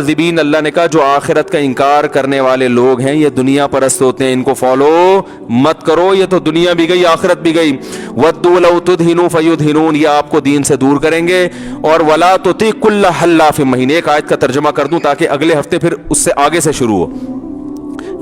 ذبین، اللہ نے کہا جو آخرت کا انکار کرنے والے لوگ ہیں یہ دنیا پرست ہوتے ہیں، ان کو فالو مت کرو، یہ تو دنیا بھی گئی آخرت بھی گئی. وَدُّوا لَوْ تُدْهِنُوا فَيُدْهِنُونَ، یہ آپ کو دین سے دور کریں گے. اور وَلَا تُطِعْ كُلَّ حَلَّافٍ مَّهِينٍ، ایک آیت کا ترجمہ کر دوں تاکہ اگلے ہفتے پھر اس سے آگے سے شروع ہو،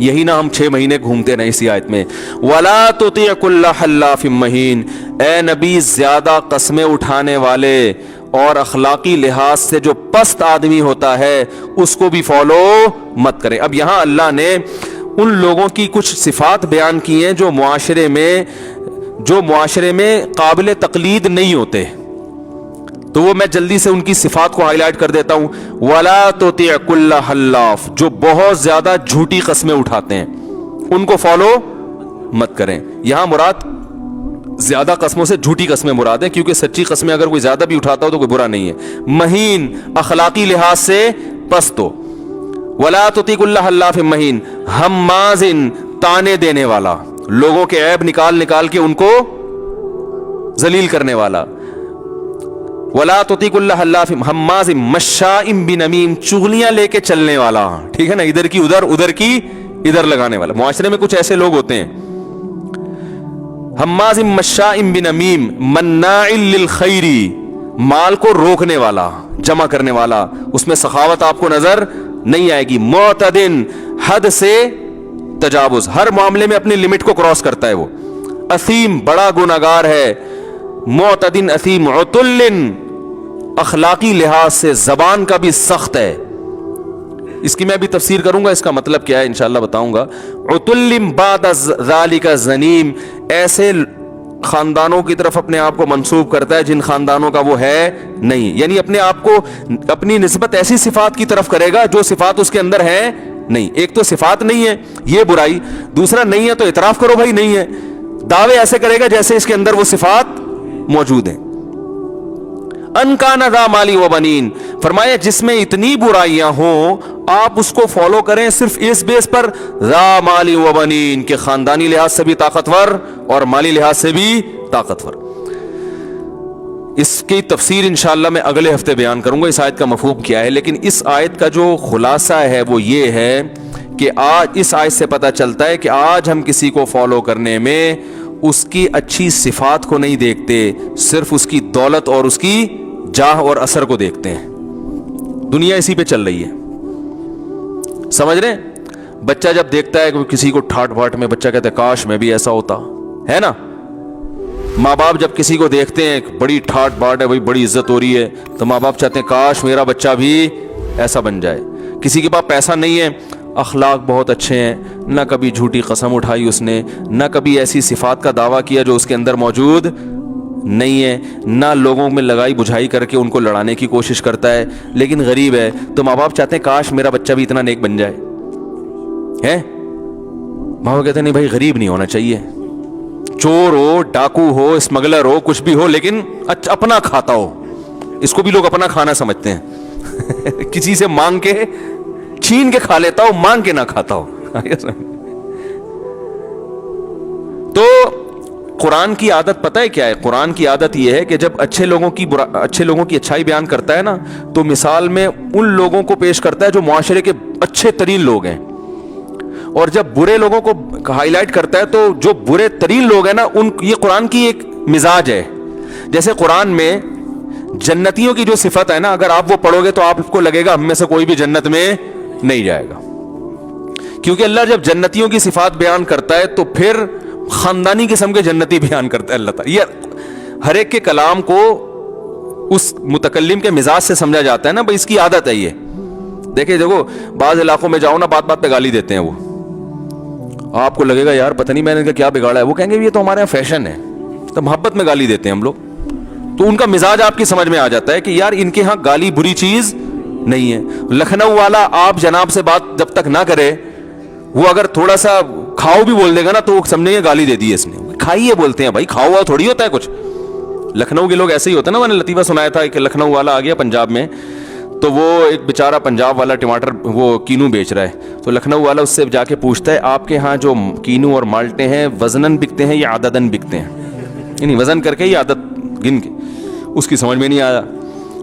یہی نہ ہم 6 مہینے گھومتے رہیں اسی آیت میں. وَلَا تُطِعْ كُلَّ حَلَّافٍ مَّهِينٍ، اے نبی زیادہ قسمیں اٹھانے والے اور اخلاقی لحاظ سے جو پست آدمی ہوتا ہے اس کو بھی فالو مت کریں. اب یہاں اللہ نے ان لوگوں کی کچھ صفات بیان کی ہیں جو معاشرے میں قابل تقلید نہیں ہوتے، تو وہ میں جلدی سے ان کی صفات کو ہائی لائٹ کر دیتا ہوں. وَلَا تُطِعْ كُلَّ حَلَّافٍ، جو بہت زیادہ جھوٹی قسمیں اٹھاتے ہیں ان کو فالو مت کریں. یہاں مراد زیادہ قسموں سے جھوٹی قسمیں مراد ہیں، کیونکہ سچی قسمیں اگر کوئی زیادہ بھی اٹھاتا ہو تو کوئی برا نہیں ہے. مہین، اخلاقی لحاظ سے پست ہو. وَلَا تُطِعْ كُلَّ حَلَّافٍ مَّهِينٍ ہَمَّازٍ، تانے دینے والا، لوگوں کے عیب نکال کے ان کو ذلیل کرنے والا. وَلَا تُطِعْ كُلَّ حَلَّافٍ ہَمَّازٍ مَّشَّاءٍ بِنَمِيمٍ، چغلیاں لے کے چلنے والا، ٹھیک ہے نا، ادھر کی ادھر، ادھر کی ادھر لگانے والا. معاشرے میں کچھ ایسے لوگ ہوتے ہیں. ہماز مشاء بنمیم مناع للخیر، مال کو روکنے والا، جمع کرنے والا، اس میں سخاوت آپ کو نظر نہیں آئے گی. معتدن، حد سے تجاوز، ہر معاملے میں اپنی لمٹ کو کراس کرتا ہے وہ. اثیم، بڑا گناہگار ہے. معتدن اثیم. عتل، اخلاقی لحاظ سے زبان کا بھی سخت ہے. اس کی میں بھی تفسیر کروں گا، اس کا مطلب کیا ہے انشاءاللہ بتاؤں گا. عتل بعد ذالک زنیم، ایسے خاندانوں کی طرف اپنے آپ کو منسوب کرتا ہے جن خاندانوں کا وہ ہے نہیں، یعنی اپنے آپ کو اپنی نسبت ایسی صفات کی طرف کرے گا جو صفات اس کے اندر ہے نہیں. ایک تو صفات نہیں ہے یہ برائی، دوسرا نہیں ہے تو اعتراف کرو بھائی نہیں ہے. دعوے ایسے کرے گا جیسے اس کے اندر وہ صفات موجود ہیں. ان کان ذا مال و بنین، فرمایا جس میں اتنی برائیاں ہوں آپ اس کو فالو کریں صرف اس بیس پر، ذا مال و بنین، کہ خاندانی لحاظ سے بھی طاقتور اور مالی لحاظ سے بھی طاقتور. اس کی تفسیر انشاءاللہ میں اگلے ہفتے بیان کروں گا اس آیت کا مفہوم کیا ہے. لیکن اس آیت کا جو خلاصہ ہے وہ یہ ہے کہ آج اس آیت سے پتہ چلتا ہے کہ آج ہم کسی کو فالو کرنے میں اس کی اچھی صفات کو نہیں دیکھتے، صرف اس کی دولت اور اس کی جاہ اور اثر کو دیکھتے ہیں. دنیا اسی پہ چل رہی ہے، سمجھ رہے ہیں. بچہ جب دیکھتا ہے کہ کسی کو ٹھاٹ بھاٹ میں، بچہ کہتا ہے کاش میں بھی ایسا ہوتا، ہے نا. ماں باپ جب کسی کو دیکھتے ہیں بڑی ٹھاٹ بھاٹ ہے بھائی، بڑی عزت ہو رہی ہے، تو ماں باپ چاہتے ہیں کاش میرا بچہ بھی ایسا بن جائے. کسی کے پاس پیسہ نہیں ہے، اخلاق بہت اچھے ہیں، نہ کبھی جھوٹی قسم اٹھائی اس نے، نہ کبھی ایسی صفات کا دعویٰ کیا جو اس کے اندر موجود نہیں ہے، نہ لوگوں میں لگائی بجھائی کر کے ان کو لڑانے کی کوشش کرتا ہے، لیکن غریب ہے، تو ماں باپ چاہتے ہیں کاش میرا بچہ بھی اتنا نیک بن جائے. ہے ماں باپ کہتے ہیں نہیں بھائی غریب نہیں ہونا چاہیے، چور ہو، ڈاکو ہو، اسمگلر ہو، کچھ بھی ہو، لیکن اپنا کھاتا ہو. اس کو بھی لوگ اپنا کھانا سمجھتے ہیں. کسی سے مانگ کے چھین کے کھا لیتا ہو، مانگ کے نہ کھاتا ہو. تو قرآن کی عادت پتہ ہے کیا ہے؟ قرآن کی عادت یہ ہے کہ جب اچھے لوگوں کی اچھائی بیان کرتا ہے نا، تو مثال میں ان لوگوں کو پیش کرتا ہے جو معاشرے کے اچھے ترین لوگ ہیں، اور جب برے لوگوں کو ہائی لائٹ کرتا ہے تو جو برے ترین لوگ ہیں نا یہ قرآن کی ایک مزاج ہے. جیسے قرآن میں جنتیوں کی جو صفت ہے نا، اگر آپ وہ پڑھو گے تو آپ کو لگے گا ہم میں سے کوئی بھی جنت میں نہیں جائے گا، کیونکہ اللہ جب جنتیوں کی صفات بیان کرتا ہے تو پھر خاندانی قسم کے جنتی بیان کرتا ہے اللہ تعالیٰ. یہ ہر ایک کے کلام کو اس متکلم کے مزاج سے سمجھا جاتا ہے نا، بھائی اس کی عادت ہے یہ. دیکھو بعض علاقوں میں جاؤ نا، بات بات پہ گالی دیتے ہیں وہ، آپ کو لگے گا یار پتہ نہیں میں نے ان کا کیا بگاڑا ہے، وہ کہیں گے یہ تو ہمارے یہاں فیشن ہے، تو محبت میں گالی دیتے ہیں ہم لوگ. تو ان کا مزاج آپ کی سمجھ میں آ جاتا ہے کہ یار ان کے ہاں گالی بری چیز نہیں ہے. لکھنؤ والا آپ جناب سے بات جب تک نہ کرے، وہ اگر تھوڑا سا کھاؤ بھی بول دے گا نا تو وہ سمجھیں گے گالی دے دی ہے اس نے. کھائیے بولتے ہیں بھائی، کھاؤ ہوا تھوڑی ہوتا ہے کچھ. لکھنؤ کے لوگ ایسے ہی ہوتے ہیں نا. میں نے لطیفہ سنایا تھا کہ لکھنؤ والا آ گیا پنجاب میں، تو وہ ایک بیچارہ پنجاب والا ٹماٹر وہ کینو بیچ رہا ہے، تو لکھنؤ والا اس سے جا کے پوچھتا ہے آپ کے ہاں جو کینو اور مالٹے ہیں وزنن بکتے ہیں یا عددن بکتے ہیں، یعنی وزن کر کے یا عدد گن کے. اس کی سمجھ میں نہیں آیا.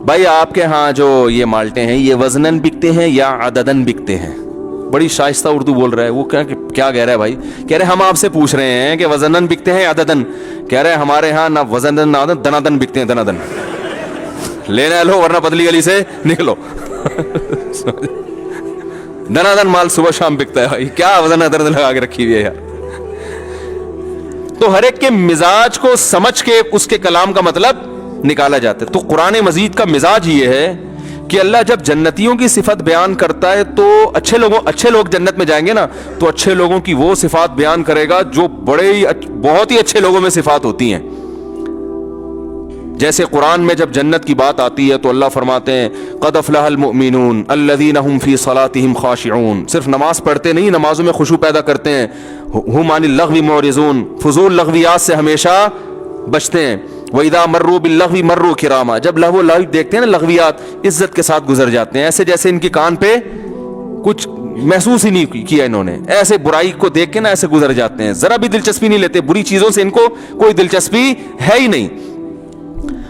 بھائی آپ کے ہاں جو یہ مالٹے ہیں یہ وزنن بکتے ہیں یا عددن بکتے ہیں؟ بڑی شائستہ اردو بول رہا ہے وہ. کیا کہہ رہا ہے بھائی؟ کہہ رہے ہم آپ سے پوچھ رہے ہیں کہ وزنن بکتے ہیں یا عددن. کہہ رہے ہمارے ہاں نہ وزنن نہ عددن، دنادن بکتے ہیں. دنادن لینا لو ورنہ بدلی گلی سے نکلو. دنادن مال صبح شام بکتا ہے بھائی، کیا وزن عدد لگا کے رکھی ہوئی ہے یار. تو ہر ایک کے مزاج کو سمجھ کے اس کے کلام کا مطلب نکالا جاتا ہے. تو قرآن مجید کا مزاج یہ ہے کہ اللہ جب جنتیوں کی صفت بیان کرتا ہے تو اچھے لوگ جنت میں جائیں گے نا، تو اچھے لوگوں کی وہ صفات بیان کرے گا جو بہت ہی اچھے لوگوں میں صفات ہوتی ہیں. جیسے قرآن میں جب جنت کی بات آتی ہے تو اللہ فرماتے ہیں قد افلح المؤمنون الذین هم فی صلاتهم خاشعون. صرف نماز پڑھتے نہیں، نمازوں میں خشوع پیدا کرتے ہیں. هم عن اللغو معرضون، فضول لغویات سے ہمیشہ بچتے ہیں. وَإِذَا مَرُّوا بِاللَّغْوِ مَرُّوا كِرَامًا، جب لغو لغو دیکھتے ہیں نا لغویات، عزت کے ساتھ گزر جاتے ہیں، ایسے جیسے ان کی کان پہ کچھ محسوس ہی نہیں کیا انہوں نے. ایسے برائی کو دیکھ کے نا ایسے گزر جاتے ہیں، ذرا بھی دلچسپی نہیں لیتے. بری چیزوں سے ان کو کوئی دلچسپی ہے ہی نہیں.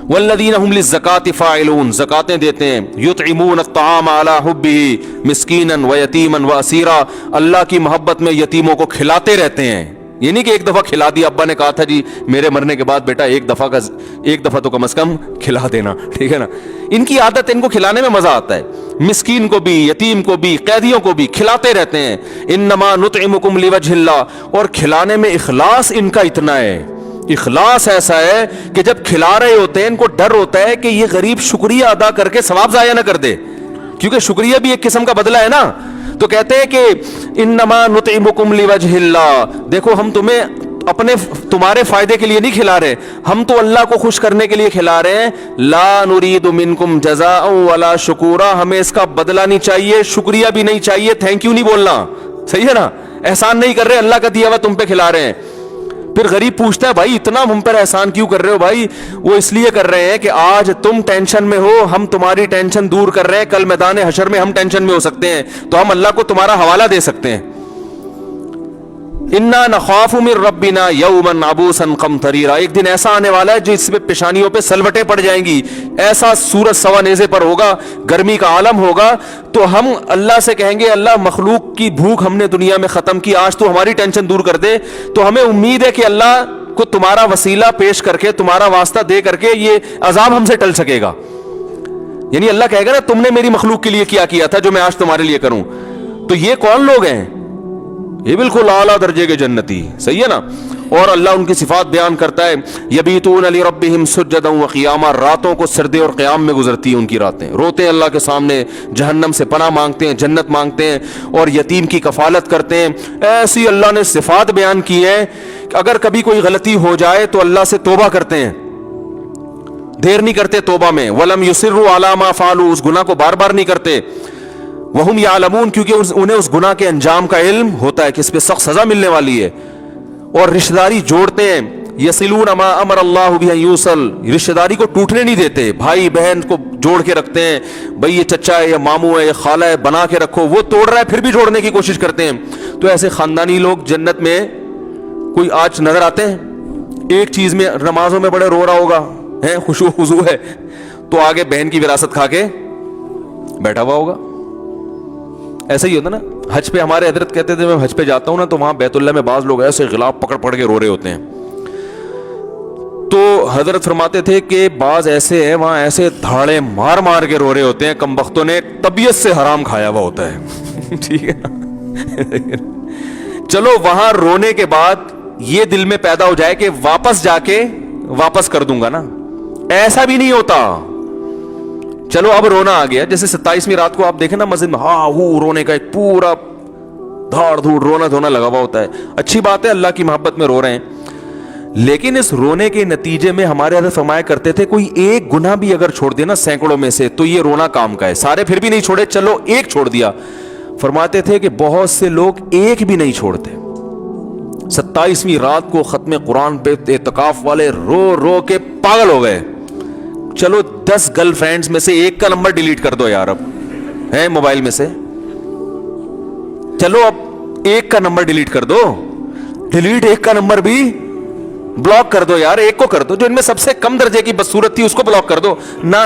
والذین هم للزکاة فاعلون، زکاتیں دیتے ہیں. یطعمون الطعام علی حبہ مسکینا ویتیما واسیرا، اللہ کی محبت میں یتیموں کو کھلاتے رہتے ہیں. یہ نہیں کہ ایک دفعہ کھلا دیا، ابا نے کہا تھا جی میرے مرنے کے بعد بیٹا ایک دفعہ تو کم از کم کھلا دینا، ٹھیک ہے نا. ان کی عادت، ان کو کھلانے میں مزہ آتا ہے. مسکین کو بھی، یتیم کو بھی، قیدیوں کو بھی کھلاتے رہتے ہیں. انما نطعمکم لوجہ اللہ، اور کھلانے میں اخلاص ان کا اتنا ہے، اخلاص ایسا ہے کہ جب کھلا رہے ہوتے ہیں ان کو ڈر ہوتا ہے کہ یہ غریب شکریہ ادا کر کے ثواب ضائع نہ کر دے، کیونکہ شکریہ بھی ایک قسم کا بدلہ ہے نا. تو کہتے ہیں کہ انما نطعمکم لوجہ اللہ، دیکھو ہم تمہارے فائدے کے لیے نہیں کھلا رہے، ہم تو اللہ کو خوش کرنے کے لیے کھلا رہے ہیں. لا نرید منکم جزاء ولا شکورا، ہمیں اس کا بدلہ نہیں چاہیے، شکریہ بھی نہیں چاہیے، تھینک یو نہیں بولنا، صحیح ہے نا. احسان نہیں کر رہے، اللہ کا دیا ہوا تم پہ کھلا رہے ہیں. پھر غریب پوچھتا ہے بھائی اتنا ہم پر احسان کیوں کر رہے ہو؟ بھائی وہ اس لیے کر رہے ہیں کہ آج تم ٹینشن میں ہو، ہم تمہاری ٹینشن دور کر رہے ہیں. کل میدان حشر میں ہم ٹینشن میں ہو سکتے ہیں تو ہم اللہ کو تمہارا حوالہ دے سکتے ہیں. انا نخاف من ربنا یوما عبوسا قمطریرا، ایک دن ایسا آنے والا ہے جس پہ پیشانیوں پہ سلوٹیں پڑ جائیں گی، ایسا سورج سوا نیزے پر ہوگا، گرمی کا عالم ہوگا. تو ہم اللہ سے کہیں گے اللہ مخلوق کی بھوک ہم نے دنیا میں ختم کی، آج تو ہماری ٹینشن دور کر دے. تو ہمیں امید ہے کہ اللہ کو تمہارا وسیلہ پیش کر کے، تمہارا واسطہ دے کر کے یہ عذاب ہم سے ٹل سکے گا. یعنی اللہ کہے گا نا تم نے میری مخلوق کے لیے کیا تھا جو میں آج تمہارے لیے کروں. تو یہ کون لوگ ہیں؟ یہ بالکل اعلیٰ درجے کے جنتی، صحیح ہے نا. اور اللہ ان کی صفات بیان کرتا ہے یبیتون لربہم سجدا وقیاما، راتوں کو سردے اور قیام میں گزرتی ہیں ان کی راتیں، روتے ہیں اللہ کے سامنے، جہنم سے پناہ مانگتے ہیں، جنت مانگتے ہیں، اور یتیم کی کفالت کرتے ہیں. ایسی اللہ نے صفات بیان کی ہیں کہ اگر کبھی کوئی غلطی ہو جائے تو اللہ سے توبہ کرتے ہیں، دیر نہیں کرتے توبہ میں. ولم یصروا علی ما فعلوا، اس گناہ کو بار بار نہیں کرتے. وہم یعلمون، کیونکہ انہیں اس گناہ کے انجام کا علم ہوتا ہے کہ اس پہ سخت سزا ملنے والی ہے. اور رشتہ داری جوڑتے ہیں، یصلون ما امر اللہ بہ ان یوصل، رشتہ داری کو ٹوٹنے نہیں دیتے، بھائی بہن کو جوڑ کے رکھتے ہیں. بھائی یہ چچا ہے، یہ ماموں ہے، یہ خالہ ہے، بنا کے رکھو. وہ توڑ رہا ہے پھر بھی جوڑنے کی کوشش کرتے ہیں. تو ایسے خاندانی لوگ جنت میں کوئی آج نظر آتے ہیں؟ ایک چیز میں نمازوں میں بڑے رو رہا ہوگا، ہے خشوع خضوع ہے، تو آگے بہن کی وراثت کھا کے بیٹھا ہوا ہوگا. ایسا ہی ہوتا نا. حج پہ ہمارے حضرت کہتے تھے میں حج پہ جاتا ہوں نا تو وہاں بیت اللہ میں بعض لوگ ایسے غلاف پکڑ کے رو رہے ہوتے ہیں. تو حضرت فرماتے تھے کہ بعض ایسے ہیں وہاں ایسے دھاڑے مار کے رو رہے ہوتے ہیں، کم بختوں نے طبیعت سے حرام کھایا ہوا ہوتا ہے. ٹھیک ہے نا. چلو وہاں رونے کے بعد یہ دل میں پیدا ہو جائے کہ واپس جا کے واپس کر دوں گا نا، ایسا بھی نہیں ہوتا. چلو اب رونا آ گیا، جیسے 27ویں رات کو آپ دیکھیں نا مسجد میں رونے کا ایک پورا دھاڑ دھوڑ رونا دھونا لگا ہوا ہوتا ہے. اچھی بات ہے اللہ کی محبت میں رو رہے ہیں، لیکن اس رونے کے نتیجے میں ہمارے حضرت فرمایا کرتے تھے کوئی ایک گناہ بھی اگر چھوڑ دے نا سینکڑوں میں سے تو یہ رونا کام کا ہے. سارے پھر بھی نہیں چھوڑے، چلو ایک چھوڑ دیا. فرماتے تھے کہ بہت سے لوگ ایک بھی نہیں چھوڑتے. 27ویں رات کو ختم قرآن پہ اعتکاف والے رو کے پاگل ہو گئے. چلو 10 گرل فرینڈز میں سے ایک کا نمبر ڈیلیٹ کر دو یار، اب ہے موبائل میں سے، چلو اب ایک کا نمبر ڈیلیٹ کر دو، ڈیلیٹ ایک کا نمبر بھی بلاک کر دو یار، ایک کو کر دو، جو ان میں سب سے کم درجے کی بدصورت تھی اس کو بلاک کر دو. نہ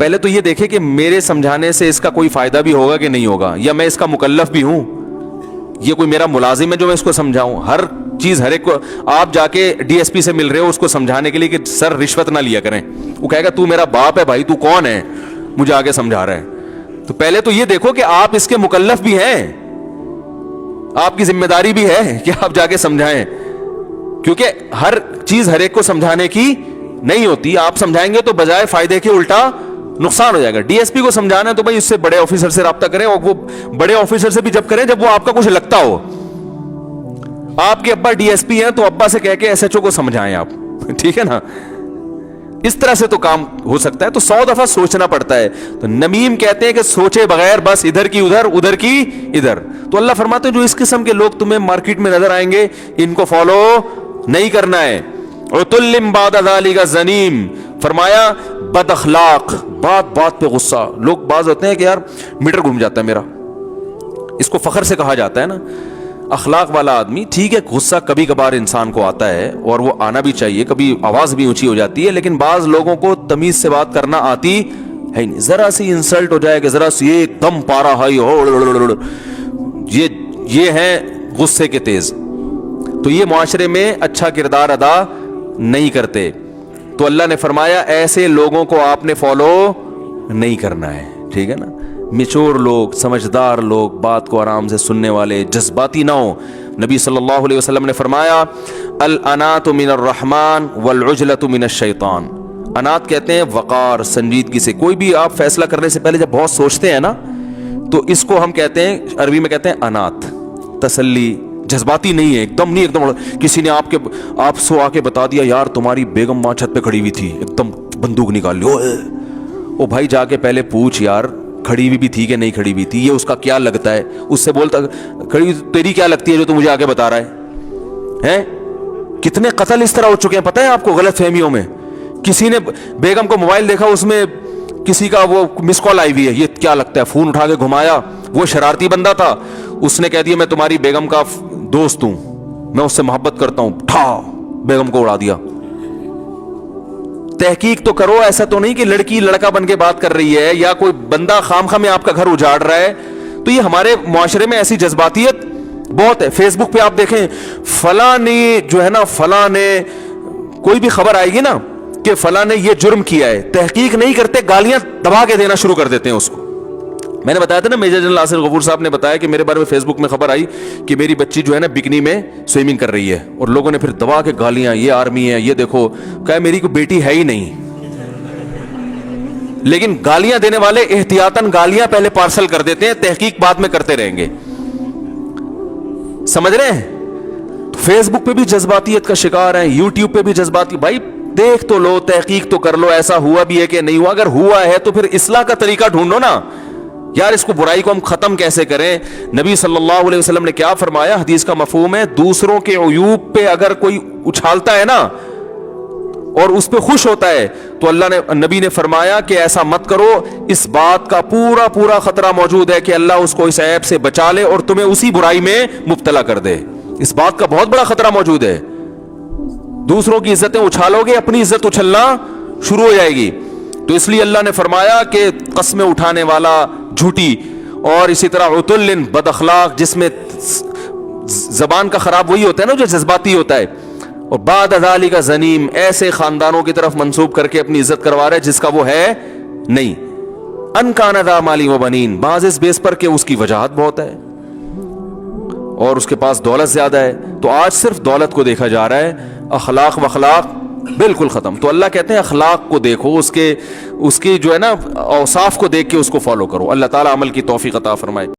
پہلے تو یہ دیکھے کہ میرے سمجھانے سے اس کا کوئی فائدہ بھی ہوگا کہ نہیں ہوگا, یا میں اس کا مکلف بھی ہوں, یہ کوئی میرا ملازم ہے جو میں اس کو سمجھاؤں. ہر چیز ہر ایک کو آپ جا کے ڈی ایس پی سے مل رہے ہو اس کو سمجھانے کے لیے کہ سر رشوت نہ لیا کریں, وہ کہے گا تو میرا باپ ہے بھائی, تو کون ہے مجھے آگے سمجھا رہا ہے. تو پہلے تو یہ دیکھو کہ آپ اس کے مکلف بھی ہیں, آپ کی ذمہ داری بھی ہے کہ آپ جا کے سمجھائیں, کیونکہ ہر چیز ہر ایک کو سمجھانے کی نہیں ہوتی. آپ سمجھائیں گے تو بجائے فائدے کے الٹا نقصان ہو جائے گا. ڈی ایس پی کو سمجھانا ہے تو بھائی اس سے بڑے آفیسر سے رابطہ کریں, اور وہ بڑے آفیسر سے بھی جب کریں جب وہ آپ کا کچھ لگتا ہو. آپ کے ابا ڈی ایس پی ہیں تو ابا سے کہہ کے ایس ایچ او کو سمجھائیں آپ, ٹھیک ہے نا. اس طرح سے تو کام ہو سکتا ہے. تو 100 دفعہ سوچنا پڑتا ہے. تو نمیم کہتے ہیں کہ سوچے بغیر بس ادھر کی ادھر ادھر کی ادھر. تو اللہ فرماتے ہیں جو اس قسم کے لوگ تمہیں مارکیٹ میں نظر آئیں گے ان کو فالو نہیں کرنا ہے. عتل بعد ذلک زنیم, فرمایا بد اخلاق, بات بات پہ غصہ. لوگ بعض ہوتے ہیں کہ یار میٹر گھوم جاتا ہے میرا, اس کو فخر سے کہا جاتا ہے نا. اخلاق والا آدمی, ٹھیک ہے غصہ کبھی کبھار انسان کو آتا ہے اور وہ آنا بھی چاہیے, کبھی آواز بھی اونچی ہو جاتی ہے, لیکن بعض لوگوں کو تمیز سے بات کرنا آتی ہے نہیں. ذرا سی انسلٹ ہو جائے کہ ذرا سی ایک دم پارا ہائی ہو, یہ ہے غصے کے تیز. تو یہ معاشرے میں اچھا کردار ادا نہیں کرتے. تو اللہ نے فرمایا ایسے لوگوں کو آپ نے فالو نہیں کرنا ہے, ٹھیک ہے نا. میچور لوگ, سمجھدار لوگ, بات کو آرام سے سننے والے, جذباتی نہ ہو. نبی صلی اللہ علیہ وسلم نے فرمایا الانات من الرحمن والعجلۃ من الشیطان. انات کہتے ہیں وقار, سنجیدگی سے. کوئی بھی آپ فیصلہ کرنے سے پہلے جب بہت سوچتے ہیں نا, تو اس کو ہم کہتے ہیں عربی میں کہتے ہیں انات, تسلی. جذباتی نہیں ہے, ایک دم نہیں, ایک دم کسی نے آپ سو آ کے بتا دیا یار تمہاری بیگم وہاں چھت پہ کھڑی ہوئی تھی, ایک دم بندوق نکال لی, او بھائی جا کے پہلے پوچھ یار کھڑی ہوئی بھی تھی کہ نہیں کھڑی ہوئی تھی, یہ اس کا کیا لگتا ہے. اس سے بولتا کھڑی تیری کیا لگتی ہے جو تو مجھے آگے بتا رہا ہے. کتنے قتل اس طرح ہو چکے ہیں پتہ ہے آپ کو, غلط فہمیوں میں. کسی نے بیگم کو موبائل دیکھا, اس میں کسی کا وہ مس کال آئی ہوئی ہے, یہ کیا لگتا ہے, فون اٹھا کے گھمایا, وہ شرارتی بندہ تھا, اس نے کہہ دیا میں تمہاری بیگم کا دوست ہوں, میں اس سے محبت کرتا ہوں, ٹھا بیگم کو اڑا دیا. تحقیق تو کرو, ایسا تو نہیں کہ لڑکی لڑکا بن کے بات کر رہی ہے, یا کوئی بندہ خام میں آپ کا گھر اجاڑ رہا ہے. تو یہ ہمارے معاشرے میں ایسی جذباتیت بہت ہے. فیس بک پہ آپ دیکھیں فلاں نے جو ہے نا, فلاں نے کوئی بھی خبر آئے گی نا کہ فلاں نے یہ جرم کیا ہے, تحقیق نہیں کرتے, گالیاں دبا کے دینا شروع کر دیتے ہیں اس کو. میں نے بتایا تھا نا, میجر جنرل آصف غفور صاحب نے بتایا کہ میرے بارے میں فیس بک میں خبر آئی کہ میری بچی جو ہے نا بکنی میں سوئمنگ کر رہی ہے, اور لوگوں نے پھر دبا کے گالیاں, یہ آرمی ہے, یہ دیکھو, کہا میری کوئی بیٹی ہے ہی نہیں. لیکن گالیاں دینے والے احتیاطاً گالیاں پہلے پارسل کر دیتے ہیں, تحقیق بعد میں کرتے رہیں گے. سمجھ رہے ہیں؟ فیس بک پہ بھی جذباتیت کا شکار ہیں, یوٹیوب پہ بھی جذباتی. بھائی دیکھ تو لو, تحقیق تو کر لو, ایسا ہوا بھی ہے کہ نہیں ہوا. اگر ہوا ہے تو پھر اصلاح کا طریقہ ڈھونڈو نا یار, اس کو برائی کو ہم ختم کیسے کریں. نبی صلی اللہ علیہ وسلم نے کیا فرمایا, حدیث کا مفہوم ہے دوسروں کے عیوب پہ اگر کوئی اچھالتا ہے نا اور اس پہ خوش ہوتا ہے تو نبی نے فرمایا کہ ایسا مت کرو, اس بات کا پورا خطرہ موجود ہے کہ اللہ اس کو اس عیب سے بچا لے اور تمہیں اسی برائی میں مبتلا کر دے. اس بات کا بہت بڑا خطرہ موجود ہے. دوسروں کی عزتیں اچھالو گے, اپنی عزت اچھلنا شروع ہو جائے گی. تو اس لیے اللہ نے فرمایا کہ قسمیں اٹھانے والا جھوٹی, اور اسی طرح عتل بد اخلاق, جس میں زبان کا خراب وہی ہوتا ہے نا جو جذباتی ہوتا ہے. اور بعد ذالک زنیم, ایسے خاندانوں کی طرف منسوب کر کے اپنی عزت کروا رہے جس کا وہ ہے نہیں. ان کان ذا مال و بنین, بعض اس بیس پر کہ اس کی وجاہت بہت ہے اور اس کے پاس دولت زیادہ ہے. تو آج صرف دولت کو دیکھا جا رہا ہے, اخلاق وخلاق بالکل ختم. تو اللہ کہتے ہیں اخلاق کو دیکھو, اس کے جو ہے نا اوصاف کو دیکھ کے اس کو فالو کرو. اللہ تعالی عمل کی توفیق عطا فرمائے.